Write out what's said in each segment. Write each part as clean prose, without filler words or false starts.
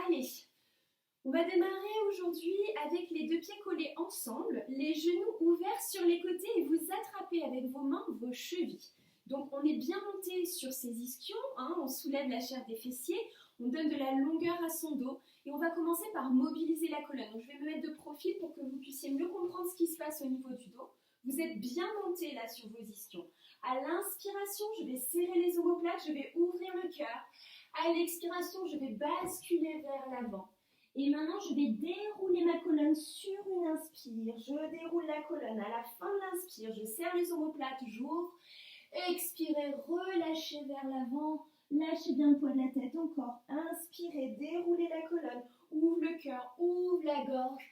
Allez, on va démarrer aujourd'hui avec les deux pieds collés ensemble, les genoux ouverts sur les côtés et vous attrapez avec vos mains vos chevilles. Donc on est bien monté sur ses ischions, on soulève la chair des fessiers, on donne de la longueur à son dos et on va commencer par mobiliser la colonne. Donc je vais me mettre de profil pour que vous puissiez mieux comprendre ce qui se passe au niveau du dos. Vous êtes bien monté là sur vos ischions. À l'inspiration, je vais serrer les omoplates, je vais ouvrir le cœur. À l'expiration, je vais basculer vers l'avant. Et maintenant, je vais dérouler ma colonne sur une inspire. Je déroule la colonne. À la fin de l'inspire, je serre les omoplates, j'ouvre. Expirez, relâchez vers l'avant. Lâchez bien le poids de la tête. Encore. Inspirez, déroulez la colonne. Ouvre le cœur, ouvre la gorge.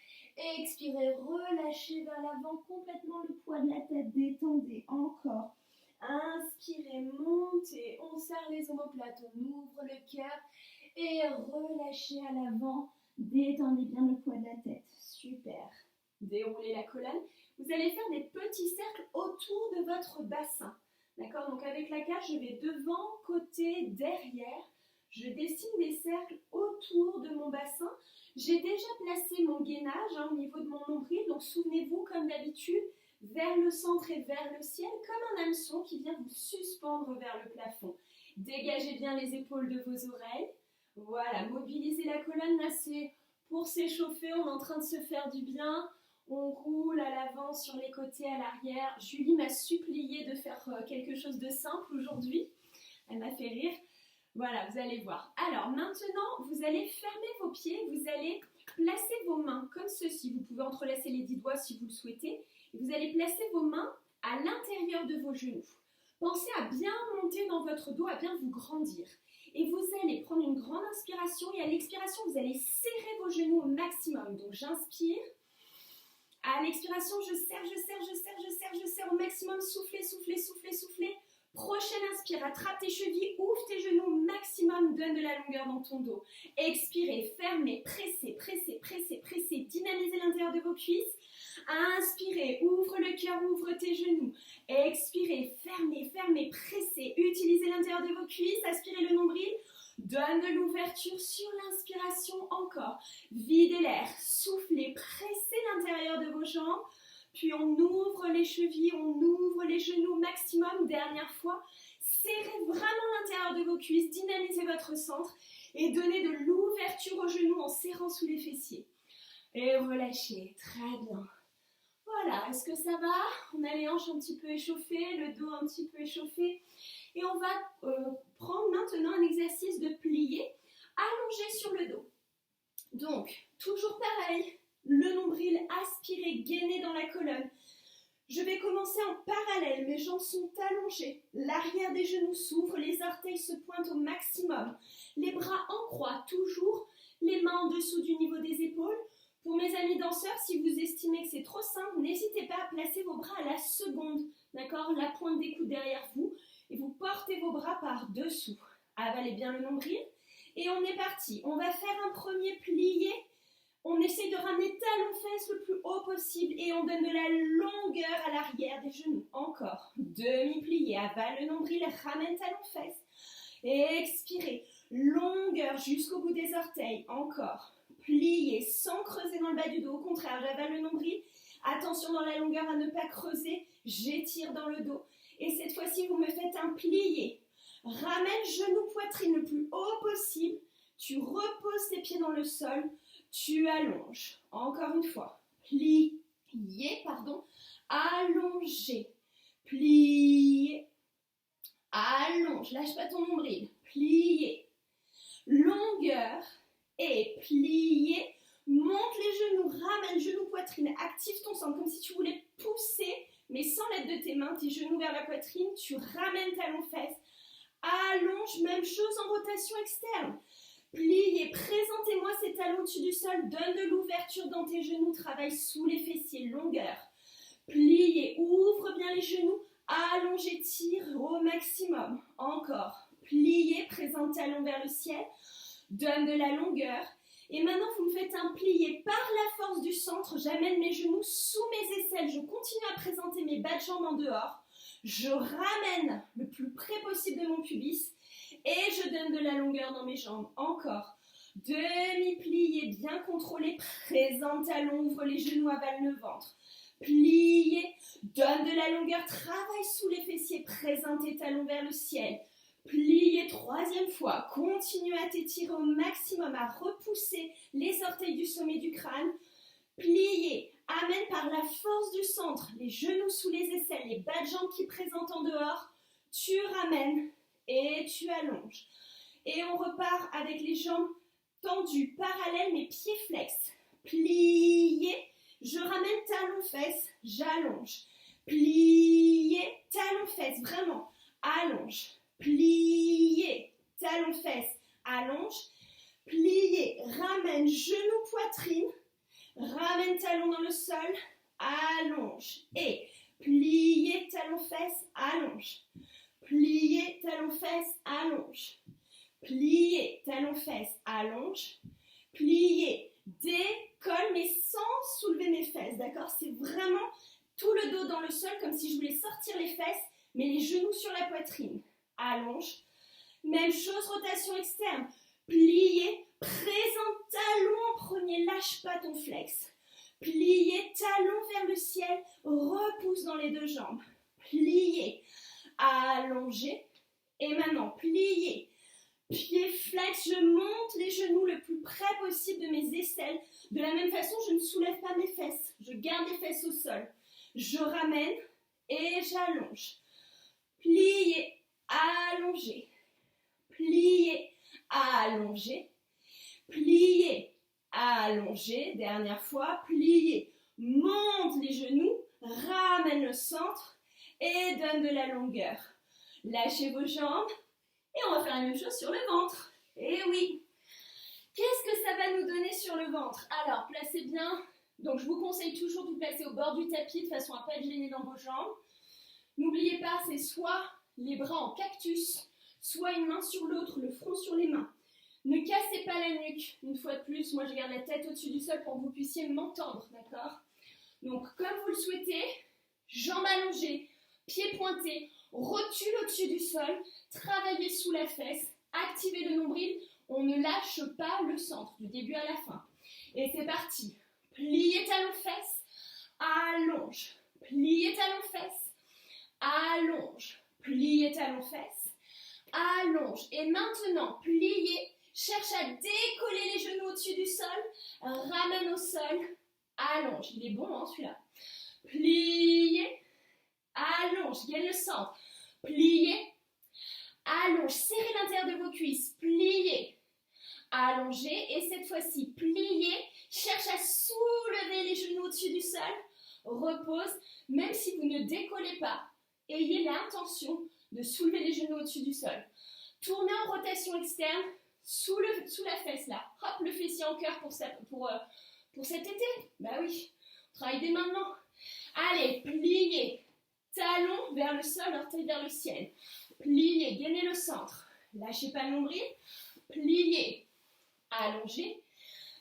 Expirez, relâchez vers l'avant complètement le poids de la tête. Détendez. Encore. Inspirez, montez. On serre les omoplates. On ouvre le cœur. Et relâchez à l'avant. Détendez bien le poids de la tête. Super. Déroulez la colonne. Vous allez faire des petits cercles autour de votre bassin. D'accord? Donc avec la cage, je vais devant, côté, derrière. Je dessine des cercles autour de mon bassin. J'ai déjà placé mon gainage au niveau de mon nombril. Donc souvenez-vous, comme d'habitude, vers le centre et vers le ciel, comme un hameçon qui vient vous suspendre vers le plafond. Dégagez bien les épaules de vos oreilles. Voilà, mobilisez la colonne. Là, c'est pour s'échauffer. On est en train de se faire du bien. On roule à l'avant, sur les côtés, à l'arrière. Julie m'a supplié de faire quelque chose de simple aujourd'hui. Elle m'a fait rire. Voilà, vous allez voir. Alors, maintenant, vous allez fermer vos pieds. Vous allez placer vos mains comme ceci. Vous pouvez entrelacer les 10 doigts si vous le souhaitez. Et vous allez placer vos mains à l'intérieur de vos genoux. Pensez à bien monter dans votre dos, à bien vous grandir. Et vous allez prendre une grande inspiration et à l'expiration, vous allez serrer vos genoux au maximum. Donc, j'inspire. À l'expiration, je serre, je serre, je serre, je serre, je serre au maximum. Soufflez, soufflez, soufflez, soufflez. Prochaine inspire, attrape tes chevilles, ouvre tes genoux au maximum, donne de la longueur dans ton dos. Expirez, fermez, pressez, pressez, pressez, pressez. Dynamisez l'intérieur de vos cuisses. Inspirez, ouvre le cœur, ouvre tes genoux. Expirez, fermez, fermez, pressez. Utilisez l'intérieur de vos cuisses, aspirez le nombril. Donne de l'ouverture sur l'inspiration encore. Videz l'air, soufflez, pressez l'intérieur de vos jambes. Puis on ouvre les chevilles, on ouvre les genoux au maximum. Dernière fois, serrez vraiment l'intérieur de vos cuisses, dynamisez votre centre et donnez de l'ouverture aux genoux en serrant sous les fessiers. Et relâchez, très bien. Voilà, est-ce que ça va? On a les hanches un petit peu échauffées, le dos un petit peu échauffé. Et on va prendre maintenant un exercice de plié allongé sur le dos. Donc, toujours pareil, le nombril aspiré, gainé dans la colonne. Je vais commencer en parallèle, mes jambes sont allongées. L'arrière des genoux s'ouvre, les orteils se pointent au maximum. Les bras en croix, toujours les mains en dessous du niveau des épaules. Pour mes amis danseurs, si vous estimez que c'est trop simple, n'hésitez pas à placer vos bras à la seconde, d'accord? La pointe des coudes derrière vous. Et vous portez vos bras par-dessous. Avalez bien le nombril. Et on est parti. On va faire un premier plié. On essaie de ramener talon-fesse le plus haut possible. Et on donne de la longueur à l'arrière des genoux. Encore. Demi-plié. Avale le nombril. Ramène talon-fesse. Expirez. Longueur jusqu'au bout des orteils. Encore. Plié sans creuser dans le bas du dos. Au contraire, j'avale le nombril. Attention dans la longueur à ne pas creuser. J'étire dans le dos. Et cette fois-ci, vous me faites un plié. Ramène genou, poitrine le plus haut possible. Tu reposes tes pieds dans le sol. Tu allonges. Encore une fois. Plié, allongé. Plié. Allonge. Lâche pas ton nombril. Plié. Longueur. Et plié. Monte les genoux. Ramène genou, poitrine. Active ton centre comme si tu voulais pousser. Mais sans l'aide de tes mains, tes genoux vers la poitrine, tu ramènes talon-fesse, allonge, même chose en rotation externe. Pliez, présentez-moi ces talons au-dessus du sol, donne de l'ouverture dans tes genoux, travaille sous les fessiers, longueur. Pliez, ouvre bien les genoux, allonge, tire au maximum. Encore, pliez, présente talon vers le ciel, donne de la longueur. Et maintenant, vous me faites un plié par la force du centre. J'amène mes genoux sous mes aisselles. Je continue à présenter mes bas de jambes en dehors. Je ramène le plus près possible de mon pubis. Et je donne de la longueur dans mes jambes. Encore. Demi-plié, bien contrôlé, présente talon, ouvre les genoux, avale le ventre. Plié, donne de la longueur, travaille sous les fessiers, présente tes talons vers le ciel. Plié, troisième fois, continue à t'étirer au maximum, à repousser les orteils du sommet du crâne. Plié, amène par la force du centre, les genoux sous les aisselles, les bas de jambes qui présentent en dehors. Tu ramènes et tu allonges. Et on repart avec les jambes tendues, parallèles, mais pieds flex. Plié, je ramène talon-fesse, j'allonge. Plié, talon-fesse, vraiment, allonge. Plié, talon-fesse, allonge. Plié, ramène, genou, poitrine. Ramène talon dans le sol, allonge. Et plié, talon-fesse, allonge. Plié, talon-fesse, allonge. Plié, talon-fesse, allonge. Plié, décolle, mais sans soulever mes fesses, d'accord? C'est vraiment tout le dos dans le sol, comme si je voulais sortir les fesses, mais les genoux sur la poitrine. Allonge. Même chose, rotation externe. Plié, présente talon en premier, lâche pas ton flex. Plié, talon vers le ciel, repousse dans les deux jambes. Plié, allongé. Et maintenant, plié. Pied flex, je monte les genoux le plus près possible de mes aisselles. De la même façon, je ne soulève pas mes fesses. Je garde les fesses au sol. Je ramène et j'allonge. Plié, allongé. Plié, allongé. Plié, allongé. Dernière fois, plié. Monte les genoux, ramène le centre et donne de la longueur. Lâchez vos jambes. Et on va faire la même chose sur le ventre. Et oui. Qu'est-ce que ça va nous donner sur le ventre? Alors, placez bien. Donc, je vous conseille toujours de vous placer au bord du tapis de façon à ne pas être gêné dans vos jambes. N'oubliez pas, c'est soit les bras en cactus, soit une main sur l'autre, le front sur les mains. Ne cassez pas la nuque. Une fois de plus, moi, je garde la tête au-dessus du sol pour que vous puissiez m'entendre, d'accord? Donc, comme vous le souhaitez, jambes allongées, pieds pointés, rotule au-dessus du sol, travaillez sous la fesse, activez le nombril, on ne lâche pas le centre, du début à la fin. Et c'est parti. Pliez talon-fesse, allonge. Pliez talon-fesse, allonge. Pliez talon-fesse, allonge. Et maintenant, pliez, cherche à décoller les genoux au-dessus du sol, ramène au sol, allonge. Il est bon, hein, celui-là. Pliez, allonge, gagne le centre. Pliez, allonge, serrez l'intérieur de vos cuisses, pliez, allongez, et cette fois-ci, pliez, cherche à soulever les genoux au-dessus du sol, repose, même si vous ne décollez pas, ayez l'intention de soulever les genoux au-dessus du sol. Tournez en rotation externe, sous la fesse là, hop, le fessier en cœur pour cet été, bah oui, on travaille dès maintenant. Allez, pliez. Talon vers le sol, orteil vers le ciel. Pliez, gainez le centre. Lâchez pas le nombril. Pliez, allongez.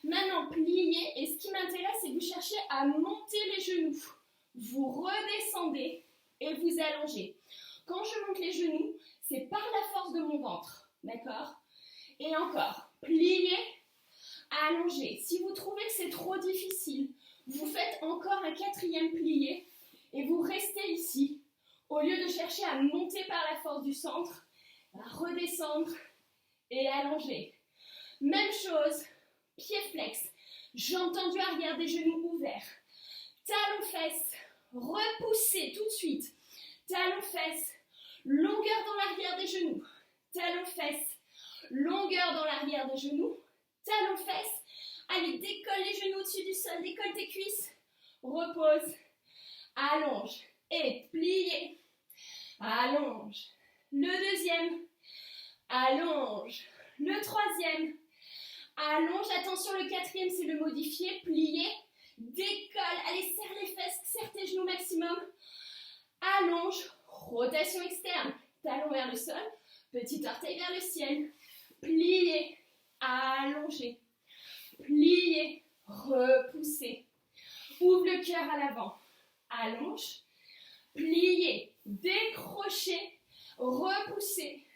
Maintenant, pliez. Et ce qui m'intéresse, c'est que vous cherchez à monter les genoux. Vous redescendez et vous allongez. Quand je monte les genoux, c'est par la force de mon ventre. D'accord? Et encore. Pliez, allongez. Si vous trouvez que c'est trop difficile, vous faites encore un quatrième plié. Et vous restez ici, au lieu de chercher à monter par la force du centre, à redescendre et allonger. Même chose, pied flex, jambes tendues arrière des genoux ouverts. Talons-fesses, repoussez tout de suite. Talons-fesses, longueur dans l'arrière des genoux. Talons-fesses, longueur dans l'arrière des genoux. Talons-fesses, allez, décolle les genoux au-dessus du sol, décolle tes cuisses. Repose. Allonge et pliez, allonge, le deuxième, allonge, le troisième, allonge, attention le quatrième c'est le modifié, pliez, décolle, allez serre les fesses, serre tes genoux maximum, allonge, rotation externe, talon vers le sol, petit orteil vers le ciel, pliez, allongez, pliez, repoussez, ouvre le cœur à l'avant. Allonge, pliez, décrochez, repoussez,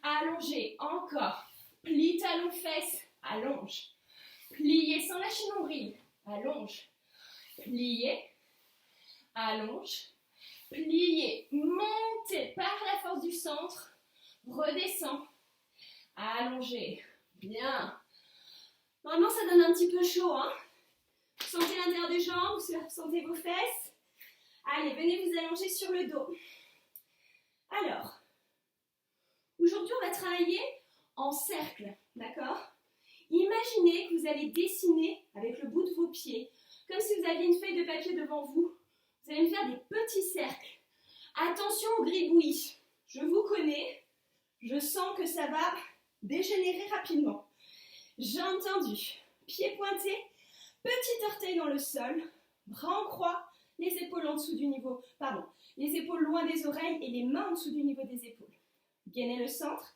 allongez, encore, plie talon-fesse, allonge. Pliez sans lâcher nombril, allonge. Pliez, allonge. Pliez, montez par la force du centre, redescend. Allongez, bien. Normalement, ça donne un petit peu chaud, hein. Vous sentez l'intérieur des jambes, vous sentez vos fesses. Allez, venez vous allonger sur le dos. Alors, aujourd'hui, on va travailler en cercle, d'accord? Imaginez que vous allez dessiner avec le bout de vos pieds, comme si vous aviez une feuille de papier devant vous. Vous allez me faire des petits cercles. Attention au gribouillis. Je vous connais, je sens que ça va dégénérer rapidement. J'ai entendu. Pieds pointés, petit orteil dans le sol, bras en croix, les épaules en dessous du niveau, les épaules loin des oreilles et les mains en dessous du niveau des épaules. Gainez le centre.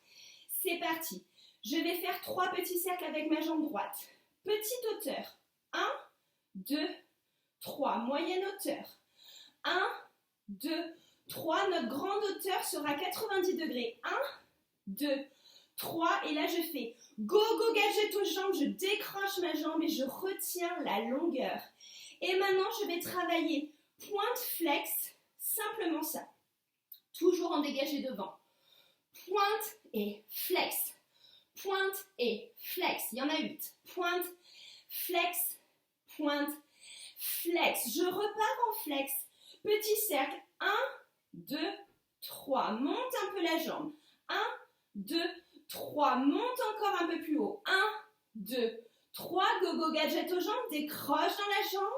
C'est parti. Je vais faire 3 petits cercles avec ma jambe droite. Petite hauteur. 1, 2, 3. Moyenne hauteur. 1, 2, 3. Notre grande hauteur sera 90 degrés. 1, 2, 3. Et là, je fais go, go, gadget aux jambes. Je décroche ma jambe et je retiens la longueur. Et maintenant, je vais travailler pointe flex. Simplement ça. Toujours en dégagé devant. Pointe et flex. Pointe et flex. Il y en a 8. Pointe, flex, pointe, flex. Je repars en flex. Petit cercle. 1, 2, 3. Monte un peu la jambe. 1, 2, 3. Monte encore un peu plus haut. 1, 2, 3. Go, go, gadget aux jambes. Décroche dans la jambe.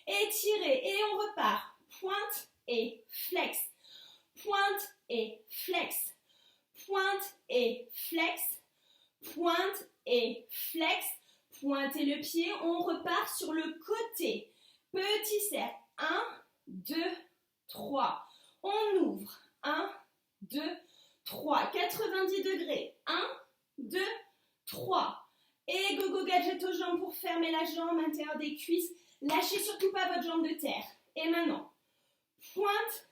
Étirez. Et on repart. Pointe et flex. Pointe et flex. Pointe et flex. Pointe et flex. Pointez le pied. On repart sur le côté. Petit cercle. 1, 2, 3. On ouvre. 1, 2, 3. 90 degrés. 1, 2, 3. Et go, go, gadget aux jambes pour fermer la jambe, intérieur des cuisses. Lâchez surtout pas votre jambe de terre. Et maintenant, pointe,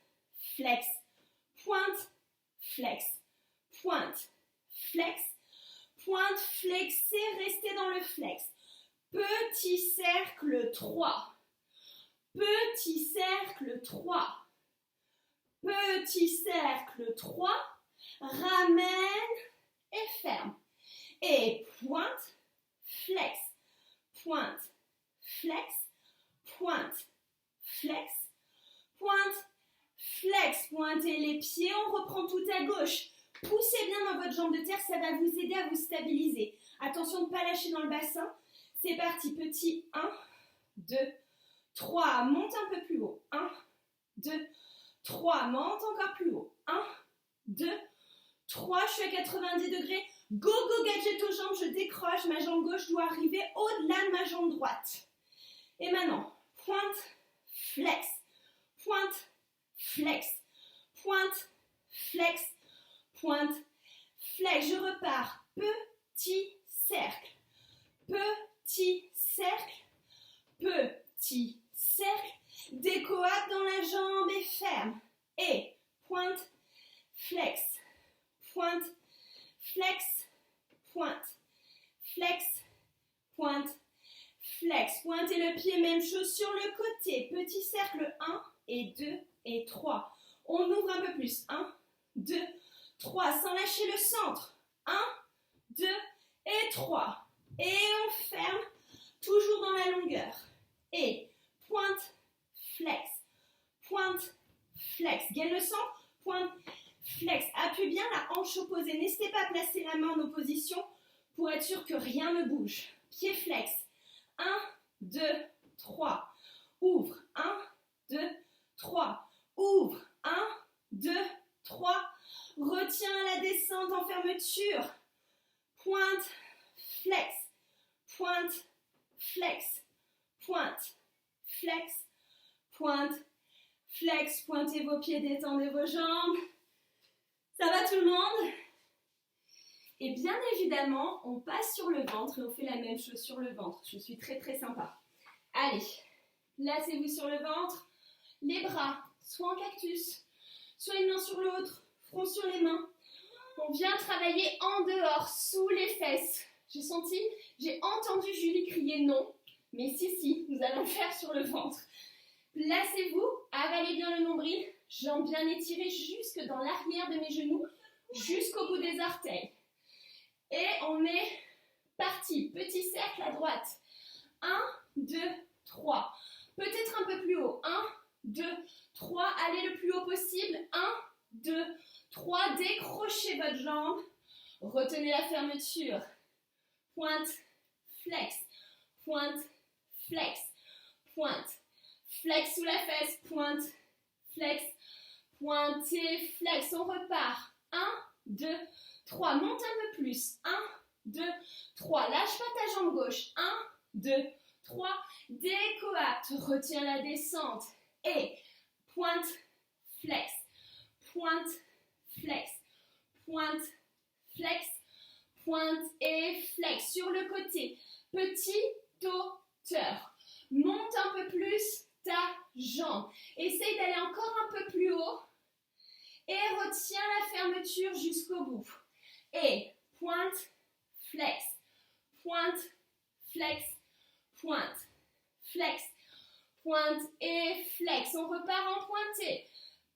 flex. Pointe, flex. Pointe, flex. Pointe, flexez, restez dans le flex. Petit cercle 3. Petit cercle 3. Petit cercle 3. Ramène et ferme. Et pointe, flex. Pointe, flex. Pointe, flex. Pointe, flex. Pointez les pieds. On reprend tout à gauche. Poussez bien dans votre jambe de terre, ça va vous aider à vous stabiliser. Attention de ne pas lâcher dans le bassin. C'est parti, petit 1, 2, 3. Monte un peu plus haut. 1, 2, 3. Monte encore plus haut. 1, 2, 3. Je suis à 90 degrés. Go, go, gadget aux jambes. Je décroche. Ma jambe gauche doit arriver au-delà de ma jambe droite. Et maintenant, pointe, flex. Pointe, flex. Pointe, flex. Pointe, flex, je repars. Petit cercle. Petit cercle. Petit cercle. Décoate dans la jambe et ferme. Et pointe, flex. Pointe, flex. Pointe, flex. Pointe, flex. Pointez le pied, même chose sur le côté. Petit cercle 1 et 2 et 3. On ouvre un peu plus. 1, 2, 3, sans lâcher le centre. 1, 2 et 3. Et on ferme, toujours dans la longueur. Et pointe, flex. Pointe, flex. Gaine le centre, pointe, flex. Appuie bien la hanche opposée. N'hésitez pas à placer la main en opposition pour être sûr que rien ne bouge. Pied flex. 1, 2, 3. Ouvre. 1, 2, 3. Ouvre. 1, 2, 3. Retiens la descente en fermeture. Pointe, flex. Pointe, flex. Pointe, flex. Pointe, flex. Pointez vos pieds, détendez vos jambes. Ça va tout le monde? Et bien évidemment, on passe sur le ventre et on fait la même chose sur le ventre. Je suis très très sympa. Allez, placez-vous sur le ventre. Les bras, soit en cactus, soit une main sur l'autre. Front sur les mains. On vient travailler en dehors, sous les fesses. J'ai entendu Julie crier non, mais si, nous allons le faire sur le ventre. Placez-vous, avalez bien le nombril, jambes bien étirées jusque dans l'arrière de mes genoux, jusqu'au bout des orteils. Et on est parti, petit cercle à droite. 1, 2, 3. Peut-être un peu plus haut. 1, 2, 3. Allez le plus haut possible. 1, 2, 3. Décrochez votre jambe. Retenez la fermeture. Pointe, flex. Pointe, flex. Pointe, flex sous la fesse. Pointe, flex. Pointez, flex. On repart. 1, 2, 3. Monte un peu plus. 1, 2, 3. Lâche pas ta jambe gauche. 1, 2, 3. Décoapte. Retiens la descente. Et pointe, flex. Pointe, flex. Pointe, flex. Pointe et flex. Sur le côté. Petite hauteur. Monte un peu plus ta jambe. Essaye d'aller encore un peu plus haut. Et retiens la fermeture jusqu'au bout. Et pointe, flex. Pointe, flex. Pointe, flex. Pointe et flex. On repart en pointé.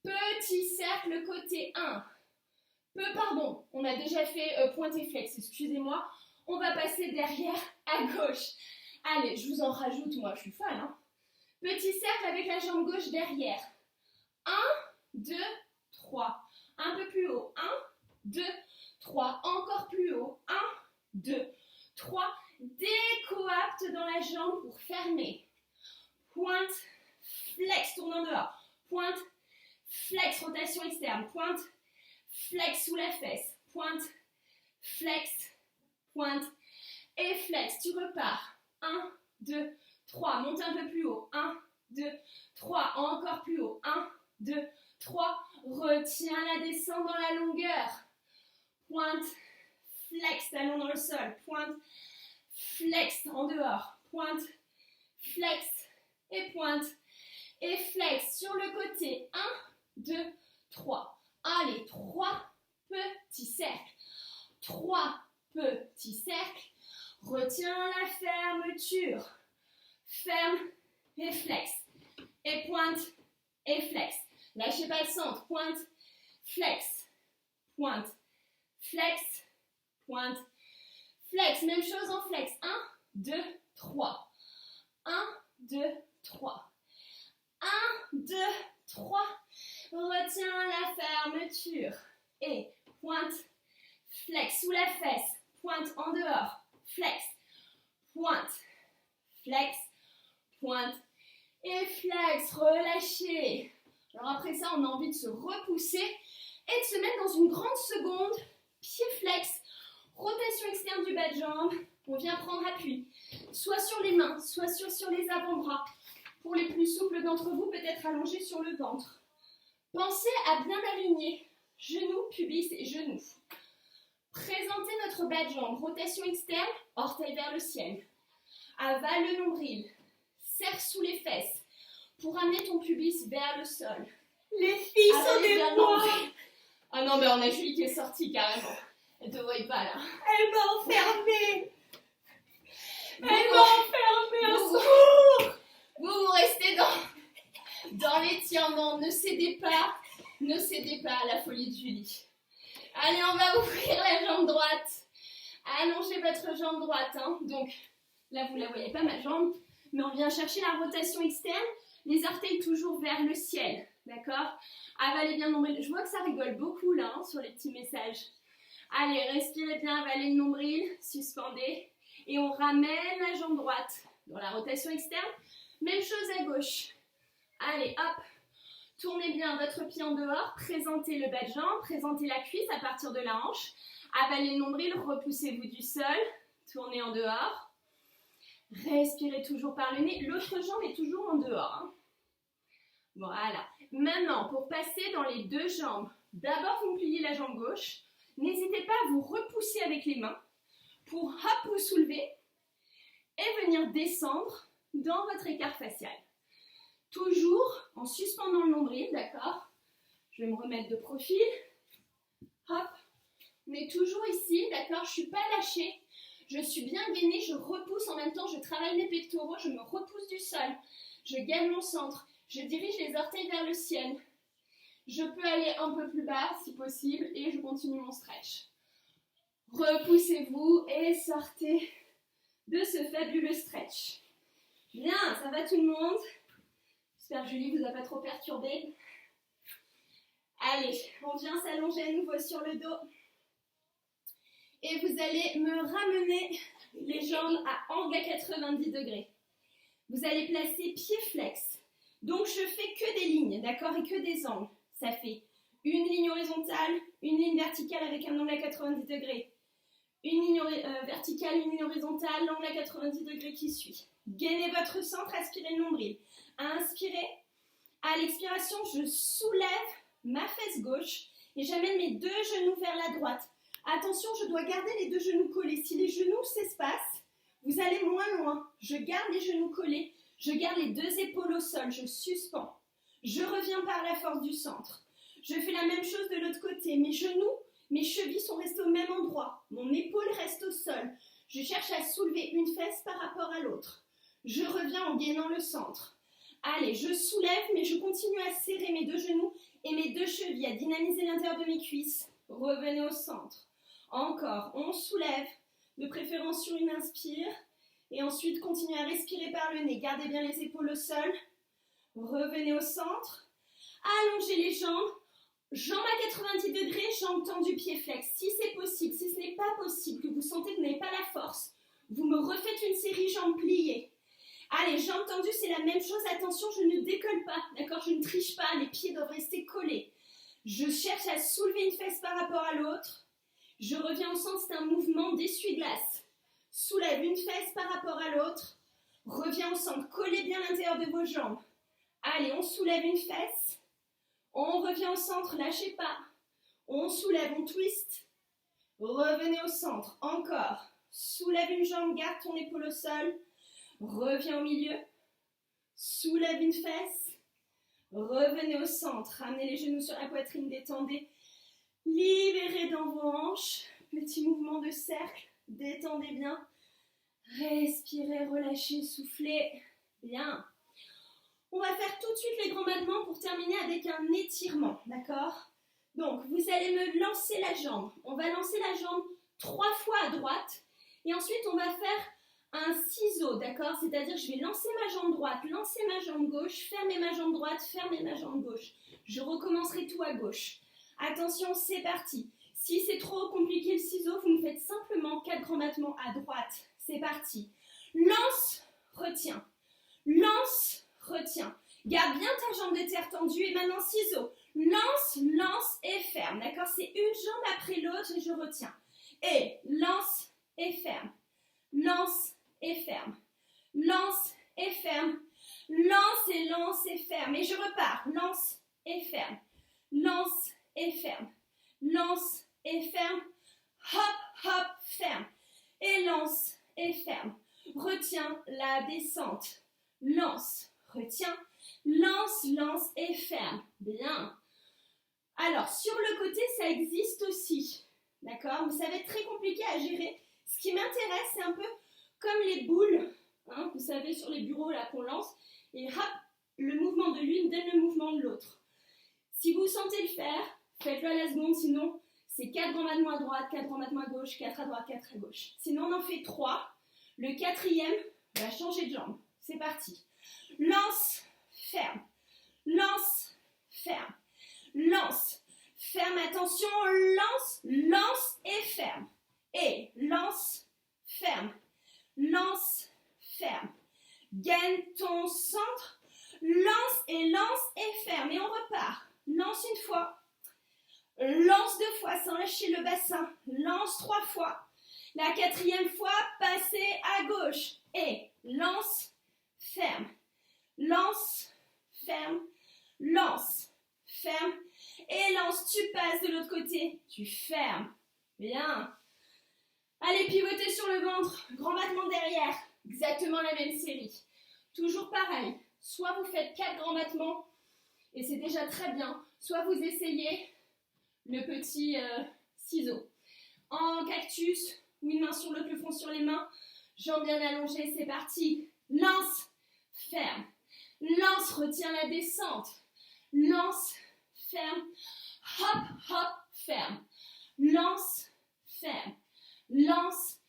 Petit cercle côté 1. On a déjà fait pointe et flex, excusez-moi. On va passer derrière à gauche. Allez, je vous en rajoute, moi, je suis fan. Hein. Petit cercle avec la jambe gauche derrière. 1, 2, 3. Un peu plus haut. 1, 2, 3. Encore plus haut. 1, 2, 3. Décoapte dans la jambe pour fermer. Pointe, flex, tourne en dehors. Pointe, flex, rotation externe. Pointe, flex sous la fesse. Pointe, flex, pointe et flex. Tu repars. 1, 2, 3. Monte un peu plus haut. 1, 2, 3. Encore plus haut. 1, 2, 3. Retiens la descente dans la longueur. Pointe, flex, talon dans le sol. Pointe, flex en dehors. Pointe, flex et pointe et flex sur le côté. 1, 2, 3. Allez, 3 petits cercles. 3 petits cercles. Retiens la fermeture. Ferme et flex. Et pointe et flex. Lâchez pas le centre. Pointe, flex. Pointe, flex. Pointe, flex. Même chose en flex. 1, 2, 3. 1, 2, 3. 1, 2, 3. Retiens la fermeture. Et pointe, flex sous la fesse. Pointe en dehors. Flex. Pointe, flex. Pointe et flex. Relâchez. Alors après ça, on a envie de se repousser et de se mettre dans une grande seconde. Pied flex. Rotation externe du bas de jambe. On vient prendre appui. Soit sur les mains, soit sur les avant-bras. Pour les plus souples d'entre vous, peut-être allongés sur le ventre. Pensez à bien aligner genoux, pubis et genoux. Présentez notre bas de jambe. Rotation externe, orteil vers le ciel. Avale le nombril. Serre sous les fesses pour amener ton pubis vers le sol. Les filles sont des mois. Ah non, mais on a Julie qui est sortie carrément. Elle te voit pas là. Elle m'a enfermée. Elle m'a enfermée, au secours. Vous restez dans l'étirement. Ne cédez pas à la folie de Julie. Allez, on va ouvrir la jambe droite. Allongez votre jambe droite. Hein. Donc, là, vous ne la voyez pas, ma jambe. Mais on vient chercher la rotation externe. Les orteils toujours vers le ciel. D'accord? Avalez bien le nombril. Je vois que ça rigole beaucoup là, hein, sur les petits messages. Allez, respirez bien, avalez le nombril. Suspendez. Et on ramène la jambe droite dans la rotation externe. Même chose à gauche. Allez, hop. Tournez bien votre pied en dehors. Présentez le bas de jambe. Présentez la cuisse à partir de la hanche. Avalez le nombril. Repoussez-vous du sol. Tournez en dehors. Respirez toujours par le nez. L'autre jambe est toujours en dehors. Hein. Voilà. Maintenant, pour passer dans les deux jambes, d'abord vous pliez la jambe gauche. N'hésitez pas à vous repousser avec les mains pour hop, vous soulever et venir descendre dans votre écart facial. Toujours en suspendant le nombril, d'accord? Je vais me remettre de profil. Hop. Mais toujours ici, d'accord? Je ne suis pas lâchée. Je suis bien gainée, je repousse en même temps, je travaille mes pectoraux, je me repousse du sol. Je gaine mon centre, je dirige les orteils vers le ciel. Je peux aller un peu plus bas si possible et je continue mon stretch. Repoussez-vous et sortez de ce fabuleux stretch. Bien, ça va tout le monde? J'espère que Julie ne vous a pas trop perturbé. Allez, on vient s'allonger à nouveau sur le dos. Et vous allez me ramener les jambes à angle à 90 degrés. Vous allez placer pied flex. Donc je fais que des lignes, d'accord, et que des angles. Ça fait une ligne horizontale, une ligne verticale avec un angle à 90 degrés. Une ligne verticale, une ligne horizontale, l'angle à 90 degrés qui suit. Gainez votre centre, aspirez le nombril. Inspirez. À l'expiration, je soulève ma fesse gauche et j'amène mes deux genoux vers la droite. Attention, je dois garder les deux genoux collés. Si les genoux s'espacent, vous allez moins loin. Je garde les genoux collés, je garde les deux épaules au sol, je suspends. Je reviens par la force du centre. Je fais la même chose de l'autre côté. Mes genoux, mes chevilles sont restés au même endroit. Mon épaule reste au sol. Je cherche à soulever une fesse par rapport à l'autre. Je reviens en gainant le centre. Allez, je soulève, mais je continue à serrer mes deux genoux et mes deux chevilles, à dynamiser l'intérieur de mes cuisses. Revenez au centre. Encore, on soulève, de préférence sur une inspire. Et ensuite, continuez à respirer par le nez. Gardez bien les épaules au sol. Revenez au centre. Allongez les jambes. Jambes à 90 degrés, jambes tendues, pieds flex. Si c'est possible, si ce n'est pas possible, que vous sentez que vous n'avez pas la force, vous me refaites une série jambes pliées. Allez, jambes tendues, c'est la même chose. Attention, je ne décolle pas, d'accord? Je ne triche pas, les pieds doivent rester collés. Je cherche à soulever une fesse par rapport à l'autre. Je reviens au centre, c'est un mouvement d'essuie-glace. Soulève une fesse par rapport à l'autre. Reviens au centre, collez bien l'intérieur de vos jambes. Allez, on soulève une fesse. On revient au centre, lâchez pas. On soulève, on twist. Revenez au centre, encore. Soulève une jambe, garde ton épaule au sol. Reviens au milieu. Soulève une fesse. Revenez au centre. Ramenez les genoux sur la poitrine, détendez. Libérez dans vos hanches. Petit mouvement de cercle. Détendez bien. Respirez, relâchez, soufflez. Bien. On va faire tout de suite les grands battements pour terminer avec un étirement, d'accord? Donc, vous allez me lancer la jambe. On va lancer la jambe 3 fois à droite. Et ensuite, on va faire un ciseau, d'accord? C'est-à-dire, je vais lancer ma jambe droite, lancer ma jambe gauche, fermer ma jambe droite, fermer ma jambe gauche. Je recommencerai tout à gauche. Attention, c'est parti. Si c'est trop compliqué le ciseau, vous me faites simplement 4 grands battements à droite. C'est parti. Lance, retiens. Lance, retiens. Garde bien ta jambe de terre tendue et maintenant ciseau. Lance, lance et ferme. D'accord? C'est une jambe après l'autre et je retiens. Et lance et ferme. Lance et ferme. Lance et ferme. Lance et lance et ferme. Et je repars. Lance et ferme. Lance et ferme. Lance et ferme. Hop, hop, ferme. Et lance et ferme. Retiens la descente. Lance, retiens. Lance, lance et ferme. Bien. Alors, sur le côté, ça existe aussi. D'accord? Mais ça va être très compliqué à gérer. Ce qui m'intéresse, c'est un peu comme les boules, hein, vous savez, sur les bureaux là qu'on lance. Et hop, le mouvement de l'une donne le mouvement de l'autre. Si vous sentez le faire, faites-le à la seconde. Sinon, c'est 4 grands battements à droite, 4 grands battements à gauche, 4 à droite, 4 à gauche. Sinon, on en fait 3. Le 4e va changer de jambe. C'est parti. Lance, ferme. Lance, ferme. Lance, ferme, attention, lance, lance et ferme. Et lance, ferme. Lance, ferme. Gagne ton centre. Lance et ferme. Et on repart. Lance une fois. Lance 2 fois sans lâcher le bassin. Lance 3 fois. La 4e fois, passez à gauche. Et lance, ferme. Lance, ferme. Lance, ferme. Et lance, tu passes de l'autre côté. Tu fermes. Bien. Allez, pivotez sur le ventre. Grand battement derrière. Exactement la même série. Toujours pareil. Soit vous faites 4 grands battements, et c'est déjà très bien. Soit vous essayez le petit ciseau. En cactus ou une main sur l'autre, le front sur les mains. Jambes bien allongées, c'est parti. Lance, ferme. Lance, retiens la descente. Lance, ferme. Hop, hop, ferme. Lance, ferme. Lance,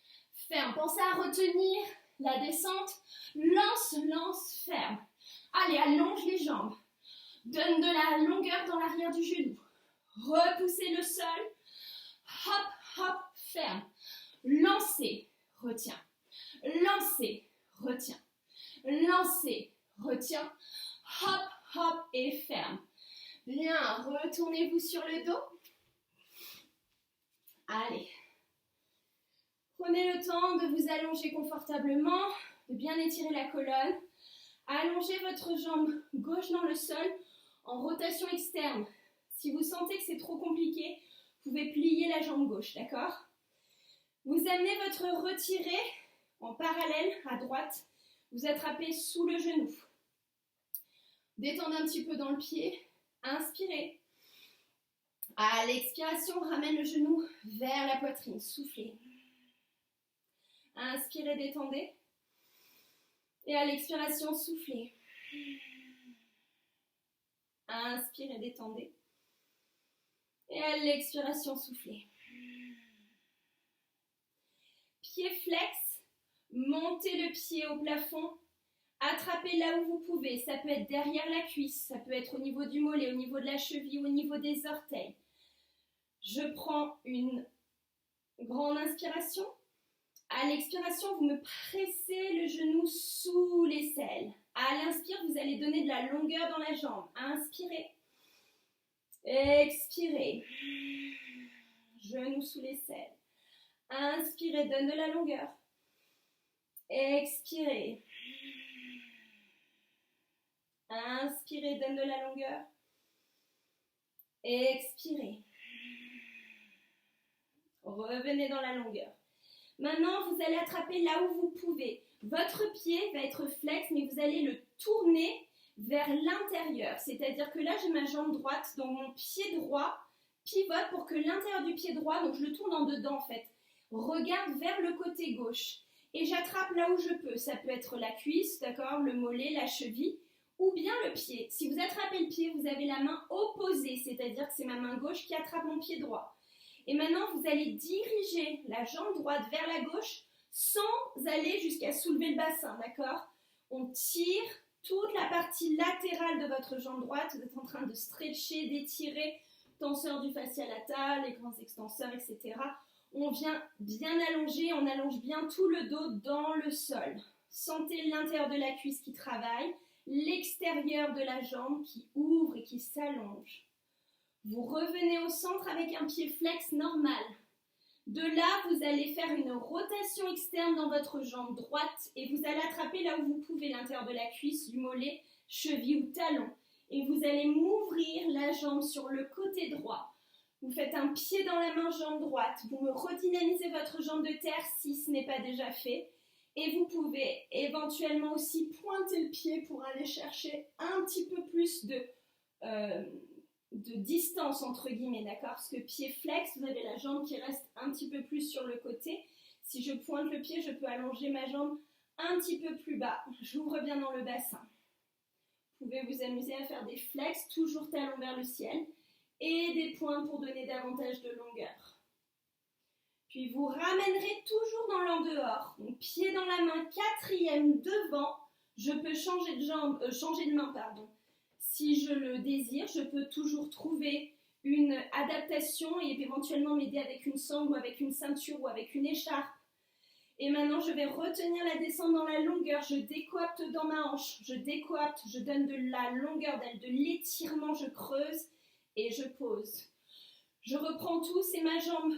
ferme. Pensez à retenir la descente. Lance, lance, ferme. Allez, allonge les jambes. Donne de la longueur dans l'arrière du genou. Repoussez le sol. Hop, hop, ferme. Lancez, retiens. Lancez, retiens. Lancez, retiens. Hop, hop et ferme. Bien, retournez-vous sur le dos. Allez. Prenez le temps de vous allonger confortablement, de bien étirer la colonne. Allongez votre jambe gauche dans le sol en rotation externe. Si vous sentez que c'est trop compliqué, vous pouvez plier la jambe gauche, d'accord? Vous amenez votre retiré en parallèle à droite. Vous attrapez sous le genou. Détendez un petit peu dans le pied. Inspirez. À l'expiration, ramène le genou vers la poitrine. Soufflez. Inspirez, détendez. Et à l'expiration, soufflez. Inspirez, détendez. Et à l'expiration, soufflez. Pied flex, montez le pied au plafond, attrapez là où vous pouvez. Ça peut être derrière la cuisse, ça peut être au niveau du mollet, au niveau de la cheville, au niveau des orteils. Je prends une grande inspiration. À l'expiration, vous me pressez le genou sous l'aisselle. À l'inspire, vous allez donner de la longueur dans la jambe. Inspirez. Expirez. Genou sous l'aisselle. Inspirez, donne de la longueur. Expirez. Inspirez, donne de la longueur. Expirez. Revenez dans la longueur. Maintenant, vous allez attraper là où vous pouvez. Votre pied va être flex, mais vous allez le tourner vers l'intérieur. C'est-à-dire que là, j'ai ma jambe droite, donc mon pied droit pivote pour que l'intérieur du pied droit, donc je le tourne en dedans en fait, regarde vers le côté gauche. Et j'attrape là où je peux. Ça peut être la cuisse, d'accord, le mollet, la cheville, ou bien le pied. Si vous attrapez le pied, vous avez la main opposée, c'est-à-dire que c'est ma main gauche qui attrape mon pied droit. Et maintenant, vous allez diriger la jambe droite vers la gauche sans aller jusqu'à soulever le bassin, d'accord? On tire toute la partie latérale de votre jambe droite. Vous êtes en train de stretcher, d'étirer, tenseur du fascia latal, les grands extenseurs, etc. On vient bien allonger, on allonge bien tout le dos dans le sol. Sentez l'intérieur de la cuisse qui travaille, l'extérieur de la jambe qui ouvre et qui s'allonge. Vous revenez au centre avec un pied flex normal. De là, vous allez faire une rotation externe dans votre jambe droite et vous allez attraper là où vous pouvez, l'intérieur de la cuisse, du mollet, cheville ou talon. Et vous allez m'ouvrir la jambe sur le côté droit. Vous faites un pied dans la main, jambe droite. Vous me redynamisez votre jambe de terre si ce n'est pas déjà fait. Et vous pouvez éventuellement aussi pointer le pied pour aller chercher un petit peu plus de distance entre guillemets, d'accord? Parce que pied flex, vous avez la jambe qui reste un petit peu plus sur le côté. Si je pointe le pied, je peux allonger ma jambe un petit peu plus bas. J'ouvre bien dans le bassin. Vous pouvez vous amuser à faire des flex, toujours talons vers le ciel, et des pointes pour donner davantage de longueur. Puis vous ramènerez toujours dans l'en-dehors. Donc pied dans la main, quatrième devant. Je peux changer de main, pardon. Si je le désire, je peux toujours trouver une adaptation et éventuellement m'aider avec une sangle ou avec une ceinture ou avec une écharpe. Et maintenant, je vais retenir la descente dans la longueur. Je décoapte dans ma hanche. Je décoapte, je donne de la longueur, de l'étirement, je creuse et je pose. Je reprends tout, c'est ma jambe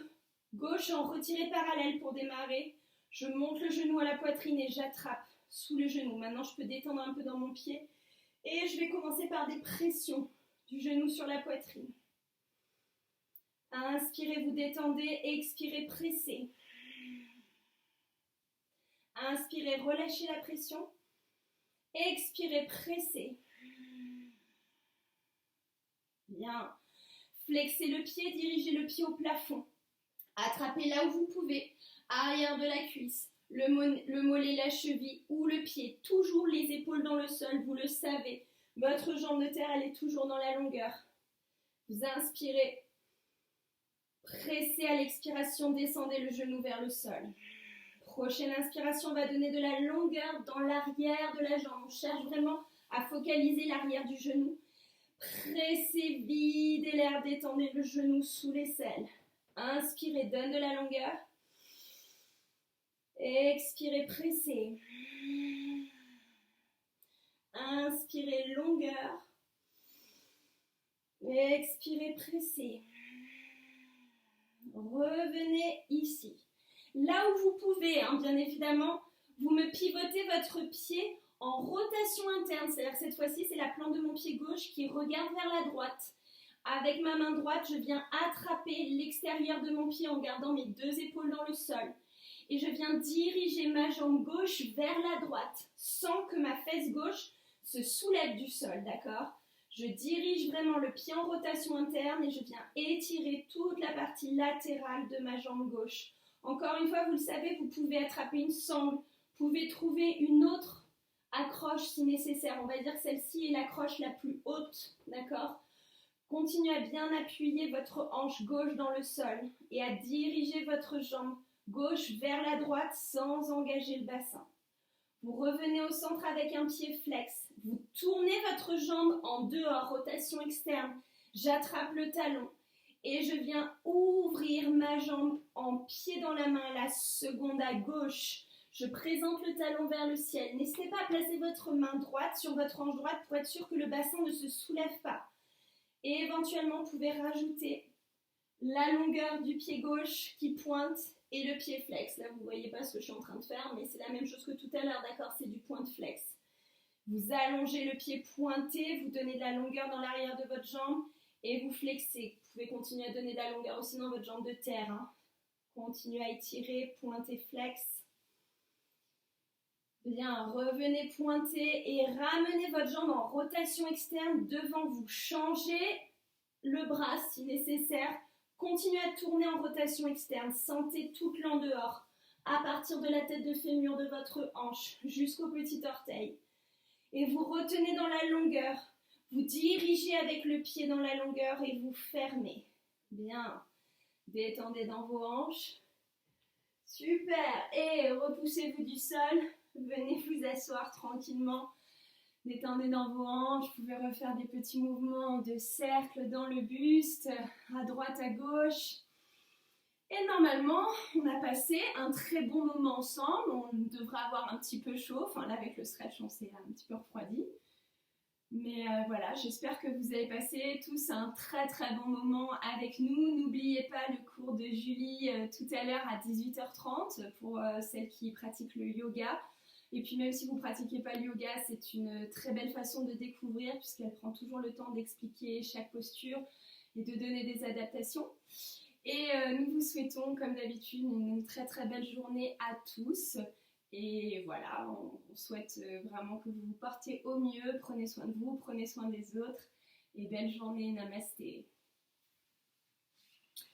gauche en retirée parallèle pour démarrer. Je monte le genou à la poitrine et j'attrape sous le genou. Maintenant, je peux détendre un peu dans mon pied. Et je vais commencer par des pressions du genou sur la poitrine. Inspirez, vous détendez. Expirez, pressez. Inspirez, relâchez la pression. Expirez, pressez. Bien. Flexez le pied, dirigez le pied au plafond. Attrapez là où vous pouvez. arrière de la cuisse, le mollet, la cheville ou le pied, toujours les épaules dans le sol, vous le savez. Votre jambe de terre, elle est toujours dans la longueur. Vous inspirez, pressez à l'expiration, descendez le genou vers le sol. Prochaine inspiration va donner de la longueur dans l'arrière de la jambe. On cherche vraiment à focaliser l'arrière du genou. Pressez, videz l'air, détendez le genou sous l'aisselle. Inspirez, donne de la longueur. Expirez, pressez. Inspirez, longueur. Expirez, pressez. Revenez ici. Là où vous pouvez, bien évidemment, vous me pivotez votre pied en rotation interne. C'est-à-dire que cette fois-ci, c'est la plante de mon pied gauche qui regarde vers la droite. Avec ma main droite, je viens attraper l'extérieur de mon pied en gardant mes deux épaules dans le sol. Et je viens diriger ma jambe gauche vers la droite, sans que ma fesse gauche se soulève du sol, d'accord ? Je dirige vraiment le pied en rotation interne et je viens étirer toute la partie latérale de ma jambe gauche. Encore une fois, vous le savez, vous pouvez attraper une sangle, vous pouvez trouver une autre accroche si nécessaire. On va dire que celle-ci est l'accroche la plus haute, d'accord ? Continuez à bien appuyer votre hanche gauche dans le sol et à diriger votre jambe gauche vers la droite sans engager le bassin. Vous revenez au centre avec un pied flex. Vous tournez votre jambe en dehors, rotation externe. J'attrape le talon et je viens ouvrir ma jambe en pied dans la main, la seconde à gauche. Je présente le talon vers le ciel. N'hésitez pas à placer votre main droite sur votre hanche droite pour être sûr que le bassin ne se soulève pas. Et éventuellement, vous pouvez rajouter la longueur du pied gauche qui pointe et le pied flex. Là, vous ne voyez pas ce que je suis en train de faire, mais c'est la même chose que tout à l'heure, d'accord ? C'est du point de flex. Vous allongez le pied pointé, vous donnez de la longueur dans l'arrière de votre jambe et vous flexez. Vous pouvez continuer à donner de la longueur aussi dans votre jambe de terre. Continuez à étirer, pointer, flex. Bien, revenez pointer et ramenez votre jambe en rotation externe devant vous. Changez le bras si nécessaire. Continuez à tourner en rotation externe. Sentez toute l'en-dehors à partir de la tête de fémur de votre hanche jusqu'au petit orteil. Et vous retenez dans la longueur. Vous dirigez avec le pied dans la longueur et vous fermez. Bien. Détendez dans vos hanches. Super. Et repoussez-vous du sol. Venez vous asseoir tranquillement. Détendez dans vos hanches. Vous pouvez refaire des petits mouvements de cercle dans le buste, à droite, à gauche. Et normalement, on a passé un très bon moment ensemble. On devrait avoir un petit peu chaud. Enfin, là, avec le stretch, on s'est un petit peu refroidi. Mais voilà, j'espère que vous avez passé tous un très très bon moment avec nous. N'oubliez pas le cours de Julie tout à l'heure à 18h30 pour celles qui pratiquent le yoga. Et puis même si vous ne pratiquez pas le yoga, c'est une très belle façon de découvrir puisqu'elle prend toujours le temps d'expliquer chaque posture et de donner des adaptations. Et nous vous souhaitons comme d'habitude une très très belle journée à tous. Et voilà, on souhaite vraiment que vous vous portez au mieux, prenez soin de vous, prenez soin des autres et belle journée, namasté.